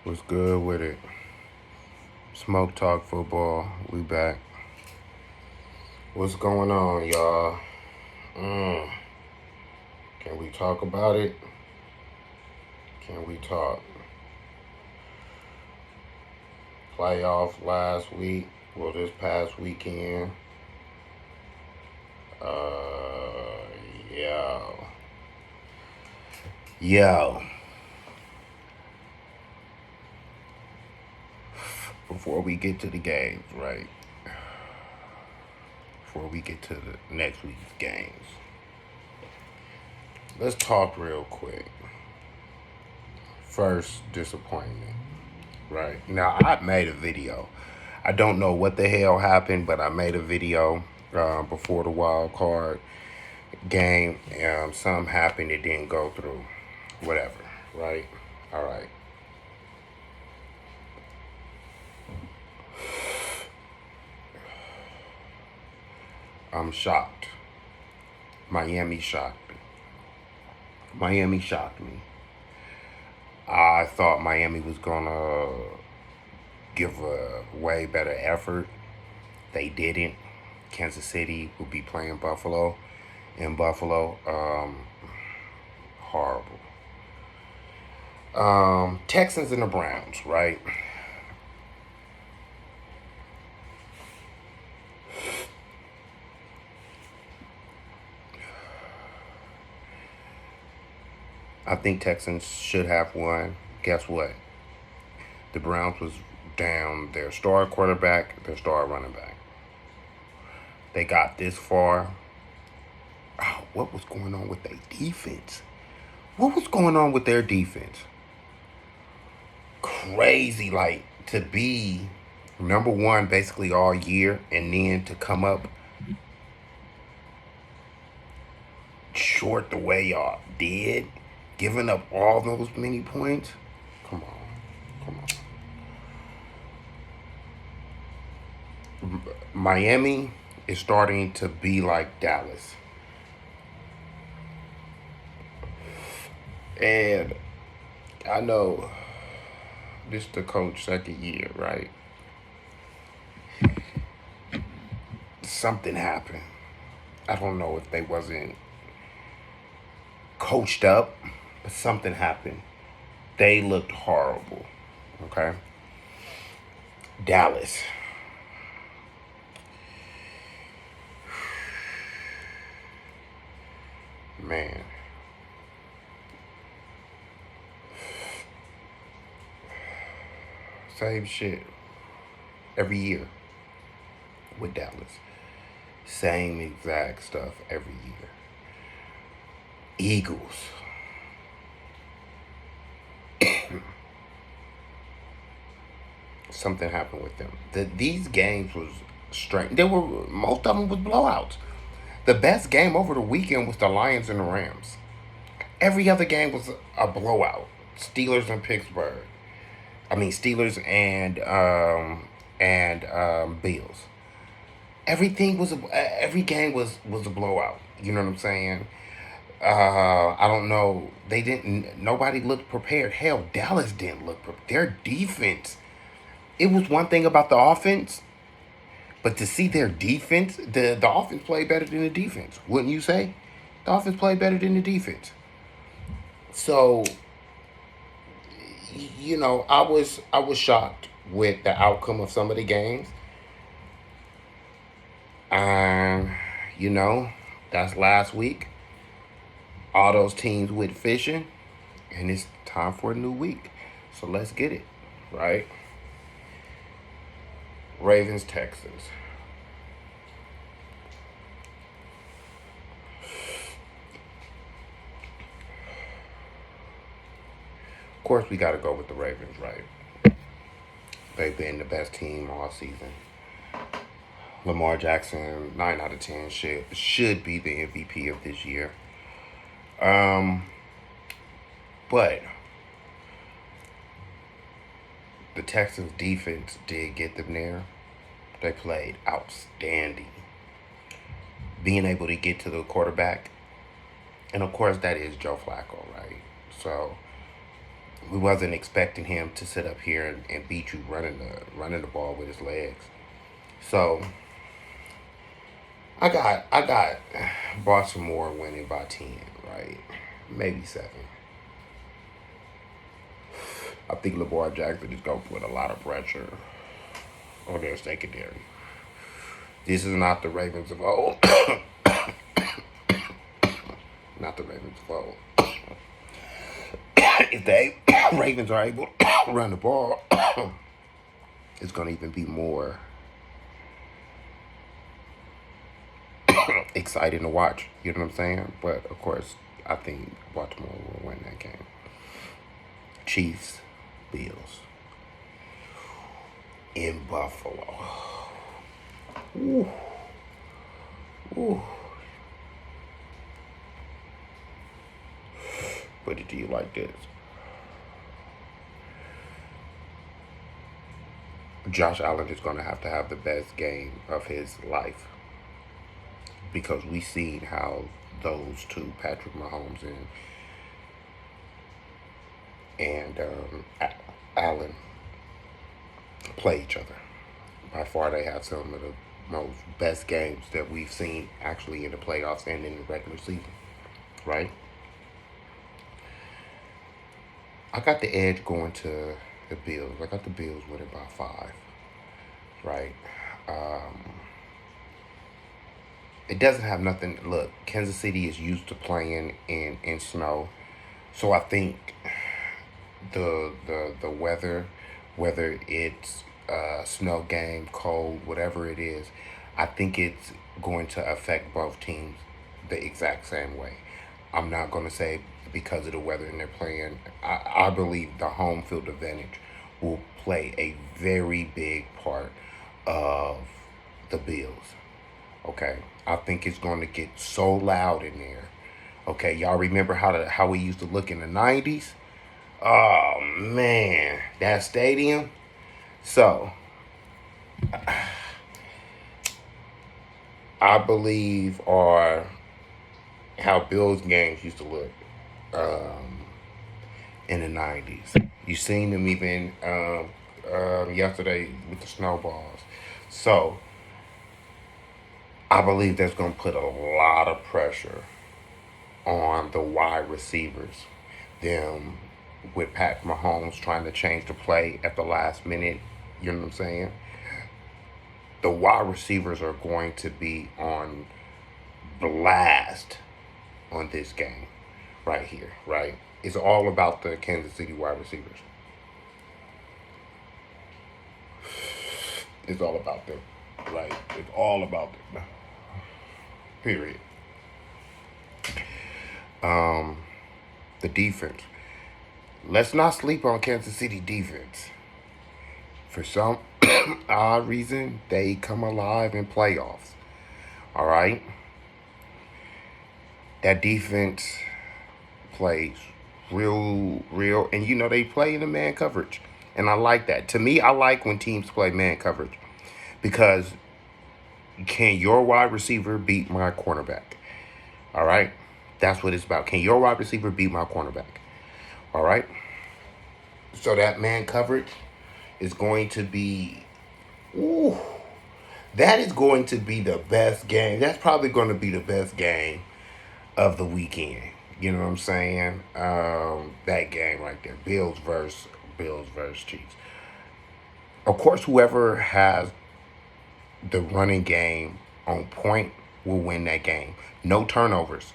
What's good with it? Smoke Talk Football. We back. What's going on, y'all? Can we talk about it? Can we talk? Playoff last week. Well, this past weekend. Uh, yo. Yo. Before we get to the games, right? Before we get to the next week's games, let's talk real quick. First, disappointment. Right. Now, I made a video. I don't know what the hell happened, but I made a video before the wild card game. Something happened. It didn't go through. Whatever. Right. All right. I'm shocked. Miami shocked me. Miami shocked me. I thought Miami was going to give a way better effort. They didn't. Kansas City will be playing Buffalo. In Buffalo, horrible. Texans and the Browns, right? I think Texans should have won. Guess what? The Browns was down their star quarterback, their star running back. They got this far. Oh, what was going on with their defense? What was going on with their defense? Crazy, like, to be number one basically all year and then to come up short the way y'all did, giving up all those many points. Come on. Miami is starting to be like Dallas. And I know this is the coach second year, right? Something happened. I don't know if they wasn't coached up, but something happened. They looked horrible. Okay. Dallas. Man. Same shit every year with Dallas. Same exact stuff every year. Eagles. Something happened with them. These games was strange. Most of them was blowouts. The best game over the weekend was the Lions and the Rams. Every other game was a blowout. Steelers and Pittsburgh. Steelers and Bills. Every game was a blowout. You know what I'm saying? I don't know. Nobody looked prepared. Hell, Dallas didn't look prepared. Their defense. It was one thing about the offense, but to see their defense, the offense played better than the defense. Wouldn't you say? The offense played better than the defense. So, I was shocked with the outcome of some of the games. Um, you know, that's last week. All those teams went fishing, and it's time for a new week. So let's get it, right? Ravens, Texans. Of course, we got to go with the Ravens, right? They've been the best team all season. Lamar Jackson, 9 out of 10, should be the MVP of this year. But the Texans defense did get them there. They played outstanding. Being able to get to the quarterback. And of course, that is Joe Flacco, right? So We wasn't expecting him to sit up here and beat you running the ball with his legs. So I got Baltimore winning by 10, right? Maybe 7. I think Lamar Jackson is gonna put a lot of pressure on their secondary. This is not the Ravens of old. Not the Ravens of old. If they Ravens are able to run the ball, it's gonna even be more exciting to watch. You know what I'm saying? But of course, I think Baltimore will win that game. Chiefs, Bills in Buffalo. Ooh. Ooh. Put it to you like this. Josh Allen is going to have the best game of his life because we seen how those two, Patrick Mahomes and Allen, play each other. By far, they have some of the most best games that we've seen actually in the playoffs and in the regular season, right? I got the edge going to the Bills. I got the Bills winning by 5, right? Um, it doesn't have nothing. Look, Kansas City is used to playing in snow, so I think the weather, whether it's snow game, cold, whatever it is, I think it's going to affect both teams the exact same way. I'm not going to say because of the weather and they're playing. I believe the home field advantage will play a very big part of the Bills. Okay, I think it's going to get so loud in there. Okay, y'all remember how we used to look in the '90s? Oh man, that stadium. So I believe are how Bills games used to look um, in the '90s. You seen them even yesterday with the snowballs. So I believe that's going to put a lot of pressure on the wide receivers. Them with Pat Mahomes trying to change the play at the last minute. You know what I'm saying? The wide receivers are going to be on blast on this game right here, right? It's all about the Kansas City wide receivers. It's all about them, right? It's all about them. Period. The defense. Let's not sleep on Kansas City defense. For some odd reason, they come alive in playoffs. All right? That defense plays real, and they play in the man coverage. And I like that. To me, I like when teams play man coverage because can your wide receiver beat my cornerback? All right? That's what it's about. Can your wide receiver beat my cornerback? All right? So that man coverage is going to be, ooh, that is going to be the best game. That's probably going to be the best game of the weekend. You know what I'm saying? That game right there, Bills versus Chiefs. Of course, whoever has the running game on point will win that game. No turnovers.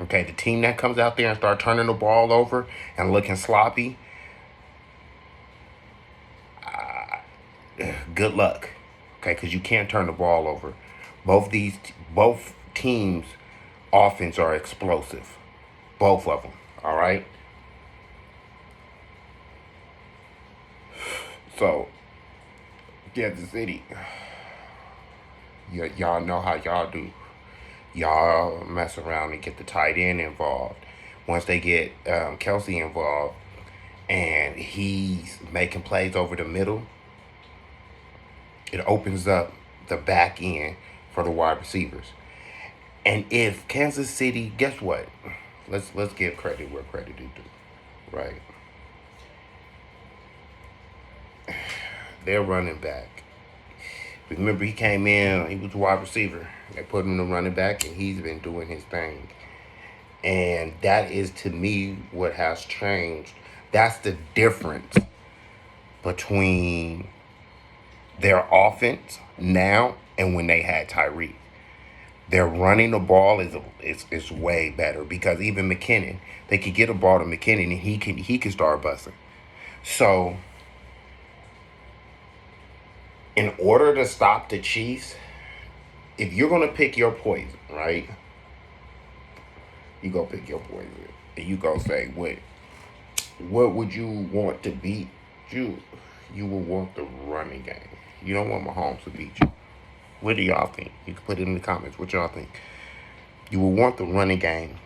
Okay, the team that comes out there and start turning the ball over and looking sloppy, good luck. Okay, because you can't turn the ball over. Both teams' offense are explosive. Both of them. All right. So, Kansas City, y'all know how y'all do. Y'all mess around and get the tight end involved. Once they get Kelsey involved and he's making plays over the middle, it opens up the back end for the wide receivers. And if Kansas City, guess what? Let's give credit where credit is due, right? their running back. Remember, he came in, he was a wide receiver. They put him in running back, and he's been doing his thing. And that is, to me, what has changed. That's the difference between their offense now and when they had Tyreek. They're running the ball is way better because even McKinnon, they could get a ball to McKinnon and he can start busting. So in order to stop the Chiefs, if you're gonna pick your poison, right? You go pick your poison. And you go say, what would you want to beat you? You will want the running game. You don't want Mahomes to beat you. What do y'all think? You can put it in the comments. What y'all think? You will want the running game.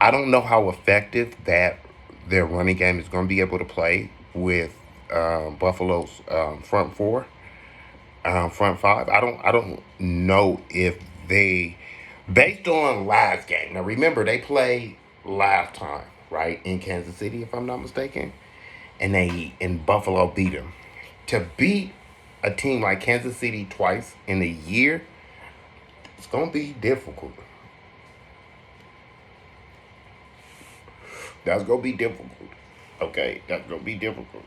I don't know how effective that their running game is going to be able to play with Buffalo's front four, front five. I don't know if they, based on last game. Now remember, they played last time, right, in Kansas City, if I'm not mistaken, and Buffalo beat them. To beat a team like Kansas City twice in a year, it's gonna be difficult. That's gonna be difficult. Okay, that's gonna be difficult.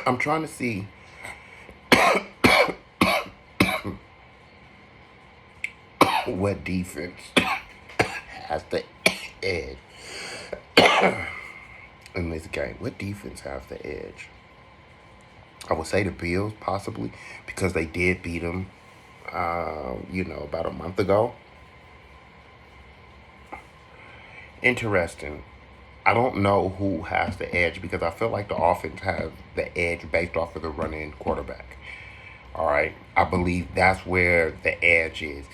I'm trying to see what defense has the edge in this game. What defense has the edge? I would say the Bills, possibly, because they did beat them, about a month ago. Interesting. I don't know who has the edge because I feel like the offense has the edge based off of the running quarterback. All right. I believe that's where the edge is.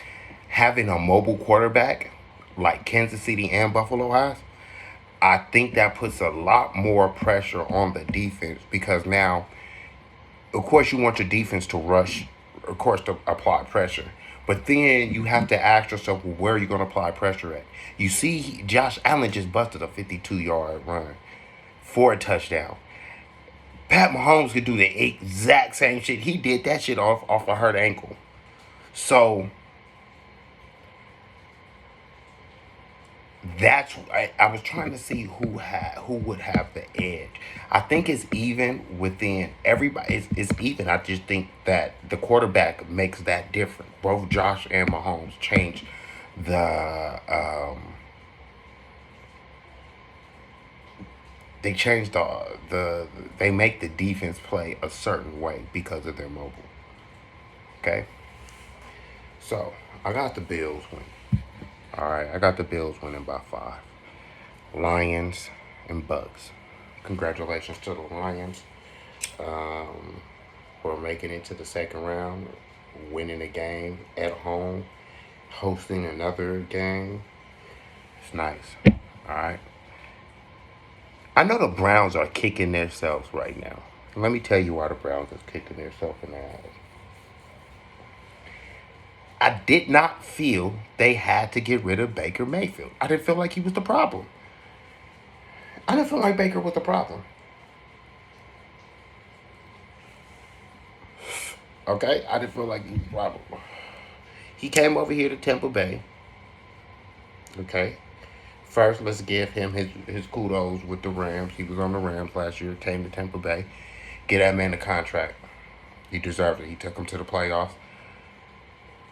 Having a mobile quarterback like Kansas City and Buffalo has, I think that puts a lot more pressure on the defense because now, of course, you want your defense to rush, of course, to apply pressure. But then you have to ask yourself, well, where are you going to apply pressure at? You see, Josh Allen just busted a 52-yard run for a touchdown. Pat Mahomes could do the exact same shit. He did that shit off a hurt ankle. So I was trying to see who would have the edge. I think it's even within everybody. It's even. I just think that the quarterback makes that different. Both Josh and Mahomes change the they change the they make the defense play a certain way because of their mobile. Okay, so I got the Bills winning. All right, I got the Bills winning by 5. Lions and Bucks. Congratulations to the Lions for making it to the second round, winning a game at home, hosting another game. It's nice. All right. I know the Browns are kicking themselves right now. Let me tell you why the Browns is kicking themselves in the ass. I did not feel they had to get rid of Baker Mayfield. I didn't feel like he was the problem. I didn't feel like Baker was the problem. Okay? I didn't feel like he was the problem. He came over here to Tampa Bay. Okay? First, let's give him his kudos with the Rams. He was on the Rams last year, came to Tampa Bay. Get that man a contract. He deserved it. He took him to the playoffs.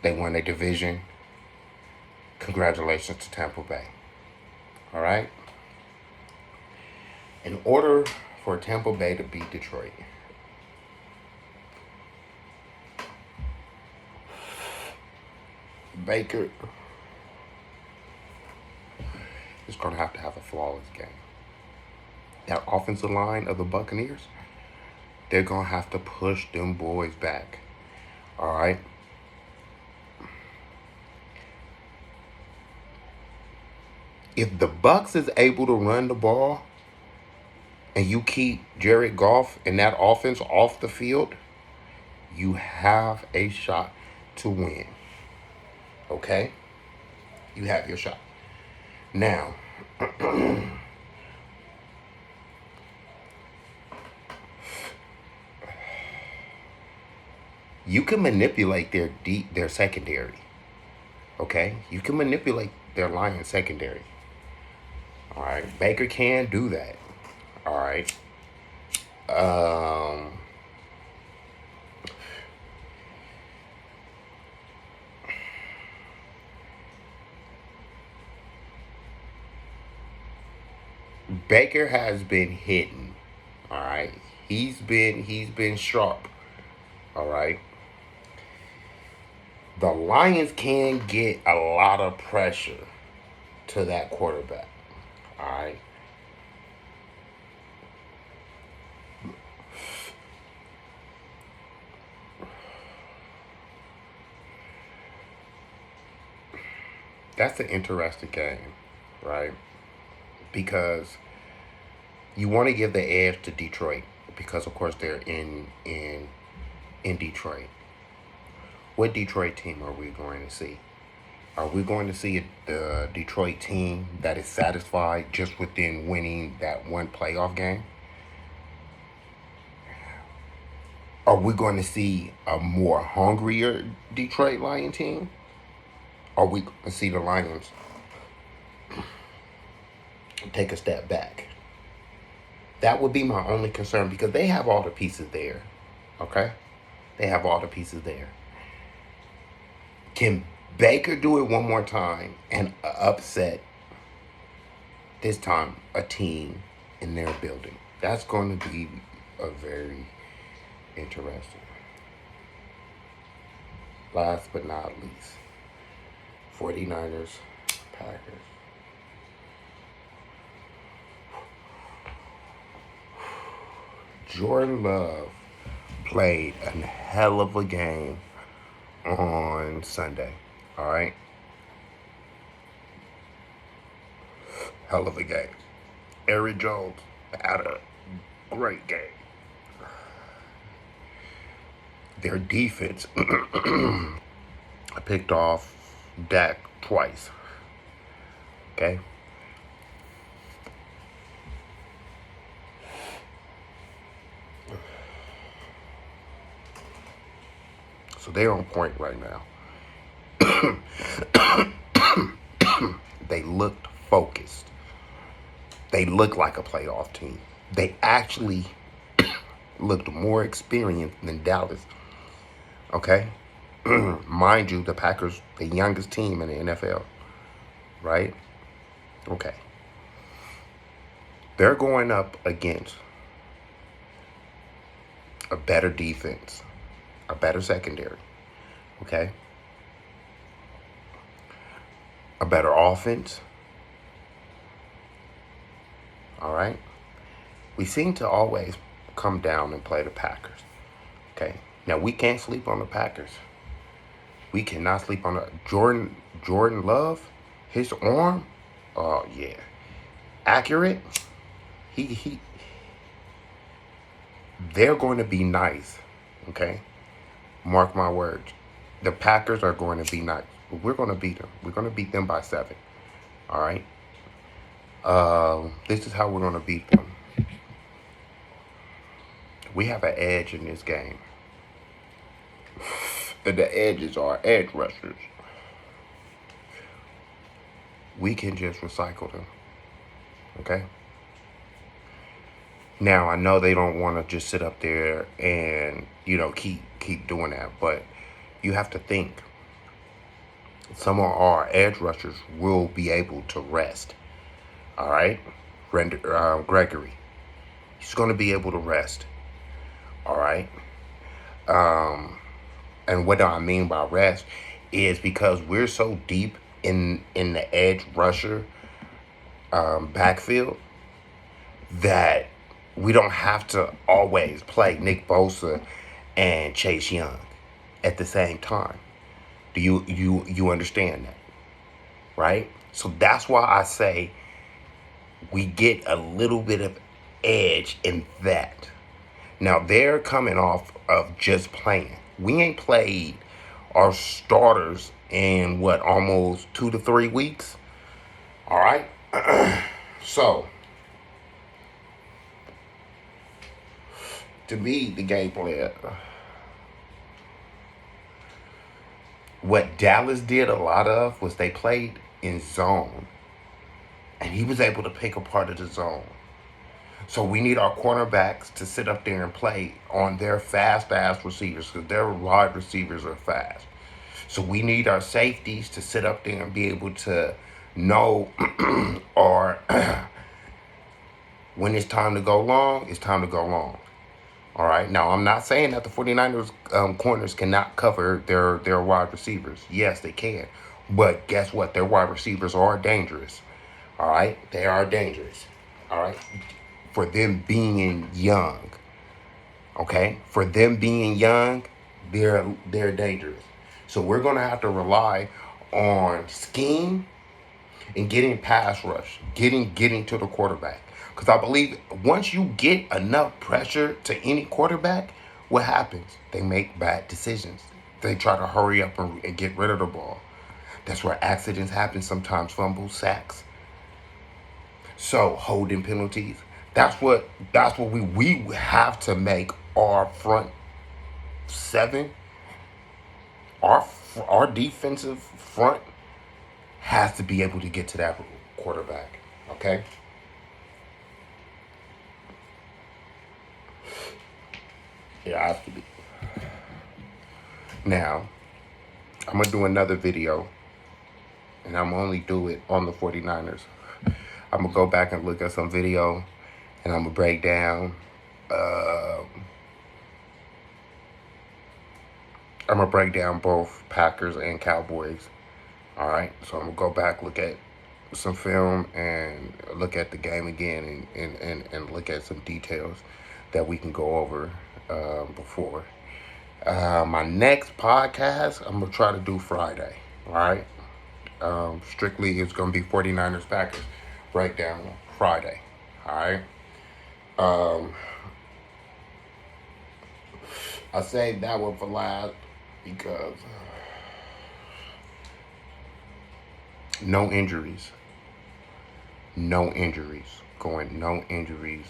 They won a division. Congratulations to Tampa Bay. All right? In order for Tampa Bay to beat Detroit, Baker is going to have a flawless game. That offensive line of the Buccaneers, they're going to have to push them boys back. All right? If the Bucks is able to run the ball and you keep Jared Goff and that offense off the field, you have a shot to win. Okay? You have your shot. Now, You can manipulate their secondary. Okay, you can manipulate their Lions secondary. All right, Baker can do that. All right. Um, Baker has been hitting. All right, he's been sharp. All right. The Lions can get a lot of pressure to that quarterback. All right. That's an interesting game, right? Because you want to give the edge to Detroit because, of course, they're in Detroit. What Detroit team are we going to see? Are we going to see the Detroit team that is satisfied just within winning that one playoff game? Are we going to see a more hungrier Detroit Lion team? Are we going to see the Lions take a step back? That would be my only concern because they have all the pieces there. Okay? They have all the pieces there. Can Baker do it one more time and upset this time a team in their building? That's going to be a very interesting. Last but not least, 49ers, Packers. Jordan Love played a hell of a game on Sunday. All right? Hell of a game. Aaron Jones had a great game. Their defense picked off Dak twice. Okay? So they're on point right now. They looked focused. They looked like a playoff team. They actually looked more experienced than Dallas. Okay? Mind you, the Packers, the youngest team in the NFL. Right? Okay. They're going up against a better defense, a better secondary. Okay? A better offense. All right? We seem to always come down and play the Packers. Okay? Now, we can't sleep on the Packers. We cannot sleep on the Jordan Love, his arm. Oh yeah, accurate. He. They're going to be nice. Okay, mark my words. The Packers are going to be nice. We're going to beat them. We're going to beat them by 7. All right. This is how we're going to beat them. We have an edge in this game. And the edges are edge rushers. We can just recycle them. Okay? Now I know they don't want to just sit up there and, keep doing that, but you have to think some of our edge rushers will be able to rest. All right? Gregory. He's going to be able to rest. All right? And what do I mean by rest is because we're so deep in the edge rusher backfield that we don't have to always play Nick Bosa and Chase Young at the same time. Do you understand that? Right? So that's why I say we get a little bit of edge in that. Now they're coming off of just playing. We ain't played our starters in almost 2 to 3 weeks. All right. So to me, the game plan What Dallas did a lot of was they played in zone, and he was able to pick a part of the zone. So we need our cornerbacks to sit up there and play on their fast ass receivers because their wide receivers are fast. So we need our safeties to sit up there and be able to know or when it's time to go long, it's time to go long. All right. Now, I'm not saying that the 49ers corners cannot cover their wide receivers. Yes, they can. But guess what? Their wide receivers are dangerous. All right. They are dangerous. All right. For them being young. Okay. For them being young, they're dangerous. So we're going to have to rely on scheme and getting pass rush, getting to the quarterback. Because I believe once you get enough pressure to any quarterback, what happens? They make bad decisions. They try to hurry up and get rid of the ball. That's where accidents happen sometimes, fumbles, sacks. So holding penalties. That's what we have to make our front seven, our our defensive front has to be able to get to that quarterback. Okay. It has to be. Now, I'm going to do another video, and I'm only do it on the 49ers. I'm going to go back and look at some video, and I'm going to break down. I'm going to break down both Packers and Cowboys. All right. So I'm going to go back, look at some film, and look at the game again, and look at some details that we can go over before. My next podcast, I'm going to try to do Friday. All right. Strictly, it's going to be 49ers Packers. Breakdown Friday. All right. Um, I saved that one for last because no injuries. No injuries. No injuries.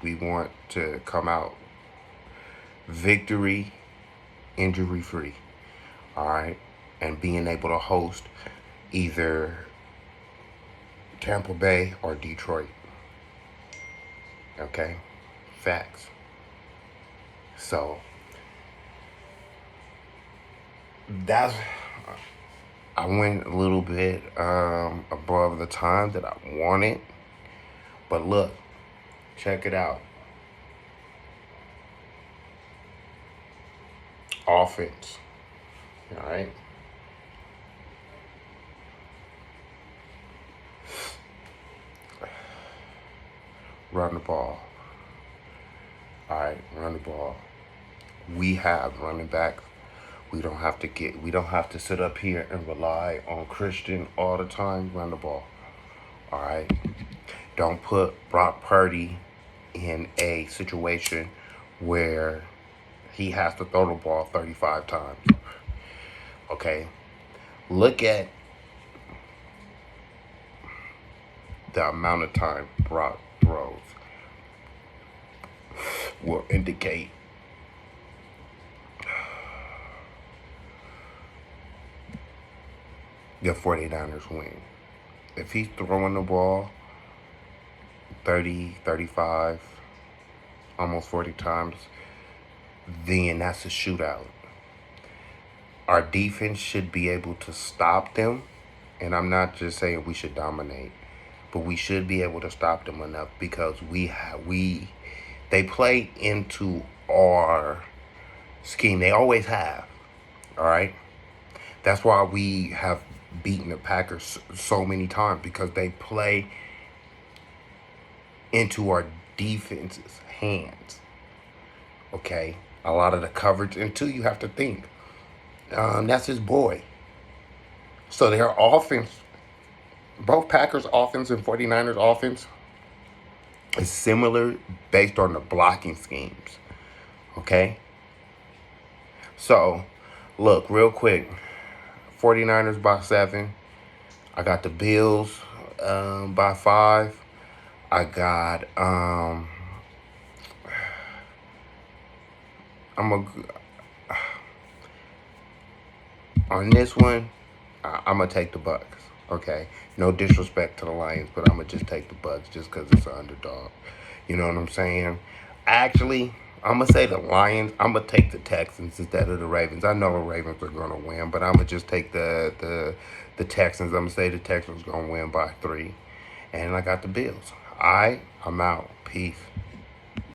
We want to come out victory, injury free. All right. And being able to host either Tampa Bay or Detroit. Okay? Facts. So, that's, I went a little bit above the time that I wanted. But look, check it out. Offense. All right? Run the ball. All right, run the ball. We have running backs. We don't have to sit up here and rely on Christian all the time. Run the ball. All right. Don't put Brock Purdy in a situation where he has to throw the ball 35 times. Okay. Look at the amount of time Brock throws will indicate the 49ers win. If he's throwing the ball 30, 35, almost 40 times, then that's a shootout. Our defense should be able to stop them. And I'm not just saying we should dominate, but we should be able to stop them enough because they play into our scheme. They always have. All right. That's why we have beaten the Packers so many times because they play into our defense's hands. Okay. A lot of the coverage, and two, you have to think. That's his boy. So their offense, both Packers offense and 49ers offense, is similar based on the blocking schemes. Okay? So, look, real quick. 49ers by 7. I got the Bills by 5. I got On this one, I'm gonna take the Bucks. Okay, no disrespect to the Lions, but I'm gonna just take the Bucks just because it's an underdog. You know what I'm saying? Actually, I'm gonna say the Lions. I'm gonna take the Texans instead of the Ravens. I know the Ravens are gonna win, but I'm gonna just take the Texans. I'm gonna say the Texans gonna win by 3, and I got the Bills. I'm out. Peace.